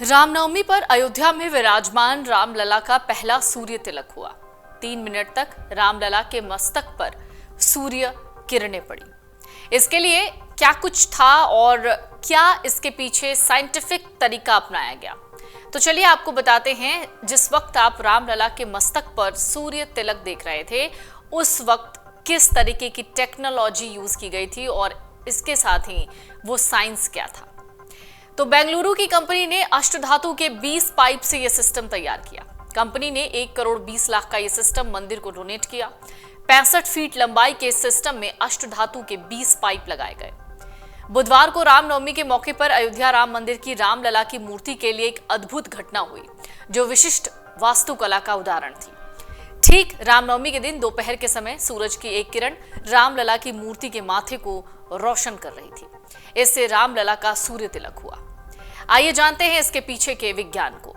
रामनवमी पर अयोध्या में विराजमान रामलला का पहला सूर्य तिलक हुआ। 3 मिनट तक रामलला के मस्तक पर सूर्य किरणें पड़ी। इसके लिए क्या कुछ था और क्या इसके पीछे साइंटिफिक तरीका अपनाया गया, तो चलिए आपको बताते हैं। जिस वक्त आप रामलला के मस्तक पर सूर्य तिलक देख रहे थे, उस वक्त किस तरीके की टेक्नोलॉजी यूज की गई थी और इसके साथ ही वो साइंस क्या था। तो बेंगलुरु की कंपनी ने अष्टधातु के 20 पाइप से यह सिस्टम तैयार किया। कंपनी ने 1 करोड़ 20 लाख का यह सिस्टम मंदिर को डोनेट किया। 65 फीट लंबाई के इस सिस्टम में अष्टधातु के 20 पाइप लगाए गए। बुधवार को रामनवमी के मौके पर अयोध्या राम मंदिर की रामलला की मूर्ति के लिए एक अद्भुत घटना हुई, जो विशिष्ट वास्तुकला का उदाहरण थी। ठीक रामनवमी के दिन दोपहर के समय सूरज की एक किरण रामलला की मूर्ति के माथे को रोशन कर रही थी। इससे रामलला का सूर्य तिलक हुआ। आइए जानते हैं इसके पीछे के विज्ञान को।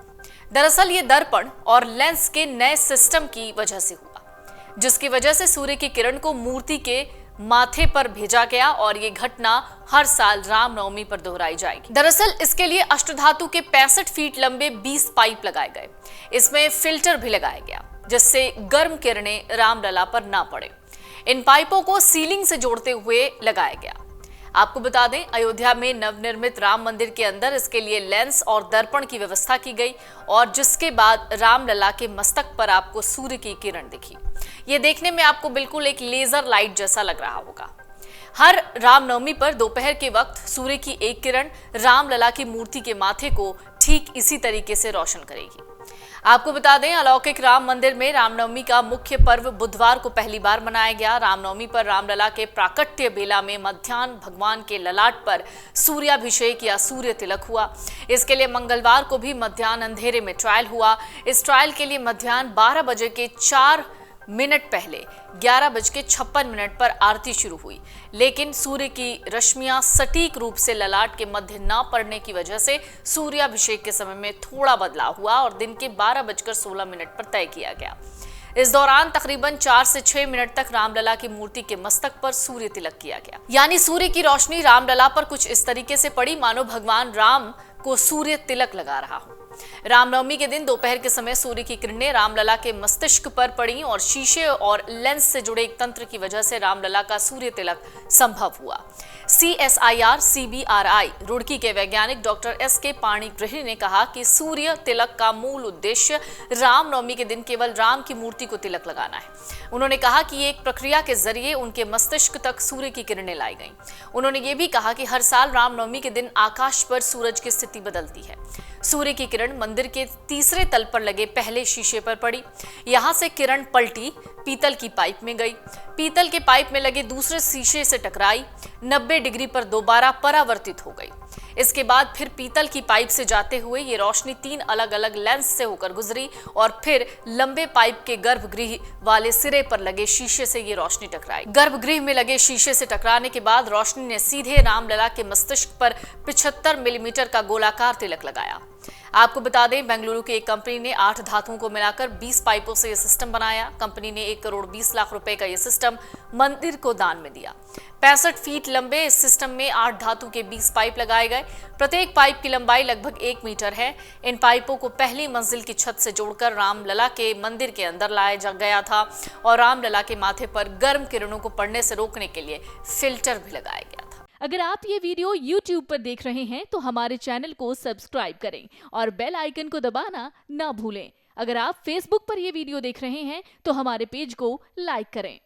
दरअसल ये दर्पण और लेंस के नए सिस्टम की वजह से हुआ, जिसकी वजह से सूर्य की किरण को मूर्ति के माथे पर भेजा गया और ये घटना हर साल रामनवमी पर दोहराई जाएगी। दरअसल इसके लिए अष्टधातु के 65 फीट लंबे 20 पाइप लगाए गए। इसमें फिल्टर भी लगाया गया, जिससे गर्म किरणें रामलला पर ना पड़े। इन पाइपों को सीलिंग से जोड़ते हुए लगाया गया। आपको बता दें, अयोध्या में नवनिर्मित राम मंदिर के अंदर इसके लिए लेंस और दर्पण की व्यवस्था की गई और जिसके बाद रामलला के मस्तक पर आपको सूर्य की किरण दिखी। ये देखने में आपको बिल्कुल एक लेजर लाइट जैसा लग रहा होगा। हर रामनवमी पर दोपहर के वक्त सूर्य की एक किरण रामलला की मूर्ति के माथे को ठीक इसी तरीके से रोशन करेगी। आपको बता दें, अलौकिक राम मंदिर में रामनवमी का मुख्य पर्व बुधवार को पहली बार मनाया गया। रामनवमी पर रामलला के प्राकट्य बेला में मध्याह्न भगवान के ललाट पर सूर्याभिषेक या सूर्य तिलक हुआ। इसके लिए मंगलवार को भी मध्याह्न अंधेरे में ट्रायल हुआ। इस ट्रायल के लिए मध्याह्न 12 बजे के 4 मिनट पहले 11:56 पर आरती शुरू हुई, लेकिन सूर्य की रश्मियां सटीक रूप से ललाट के मध्य न पड़ने की वजह से सूर्याभिषेक के समय में थोड़ा बदलाव हुआ और दिन के 12:16 पर तय किया गया। इस दौरान तकरीबन 4 से 6 मिनट तक रामलला की मूर्ति के मस्तक पर सूर्य तिलक किया गया। यानी सूर्य की रोशनी रामलला पर कुछ इस तरीके से पड़ी मानो भगवान राम को सूर्य तिलक लगा रहा हो। रामनवमी के दिन दोपहर के समय सूर्य की किरणें रामलला के मस्तिष्क पर पड़ी और शीशे और लेंस से जुड़े एक तंत्र की वजह से रामलला का सूर्य तिलक संभव हुआ। CSIR CBRI रुड़की के वैज्ञानिक डॉक्टर SK पाणिग्रही ने कहा कि सूर्य तिलक का मूल उद्देश्य रामनवमी के दिन केवल राम की मूर्ति को तिलक लगाना है। उन्होंने कहा कि एक प्रक्रिया के जरिए उनके मस्तिष्क तक सूर्य की किरणें लाई गईं। उन्होंने ये भी कहा कि हर साल रामनवमी के दिन आकाश पर सूरज की स्थिति बदलती है। सूर्य की किरण मंदिर के तीसरे तल पर लगे पहले शीशे पर पड़ी। यहां से किरण पलटी, पीतल की पाइप में गई, पीतल के पाइप में लगे दूसरे शीशे से टकराई, 90 डिग्री पर दोबारा परावर्तित हो गई। इसके बाद फिर पीतल की पाइप से जाते हुए ये रोशनी 3 अलग अलग लेंस से होकर गुजरी और फिर लंबे पाइप के गर्भगृह वाले सिरे पर लगे शीशे से ये रोशनी टकराई। गर्भगृह में लगे शीशे से टकराने के बाद रोशनी ने सीधे रामलला के मस्तिष्क पर 75 मिलीमीटर का गोलाकार तिलक लगाया। आपको बता दें, बेंगलुरु की एक कंपनी ने 8 धातुओं को मिलाकर 20 पाइपों से यह सिस्टम बनाया। कंपनी ने 1 करोड़ 20 लाख रुपए का यह सिस्टम मंदिर को दान में दिया। 65 फीट लंबे इस सिस्टम में 8 धातु के 20 पाइप लगाए गए। प्रत्येक पाइप की लंबाई लगभग 1 मीटर है। इन पाइपों को पहली मंजिल की छत से जोड़कर रामलला के मंदिर के अंदर लाया गया था और रामलला के माथे पर गर्म किरणों को पड़ने से रोकने के लिए फिल्टर भी लगाया गया था। अगर आप ये वीडियो YouTube पर देख रहे हैं तो हमारे चैनल को सब्सक्राइब करें और बेल आइकन को दबाना ना भूलें। अगर आप Facebook पर ये वीडियो देख रहे हैं तो हमारे पेज को लाइक करें।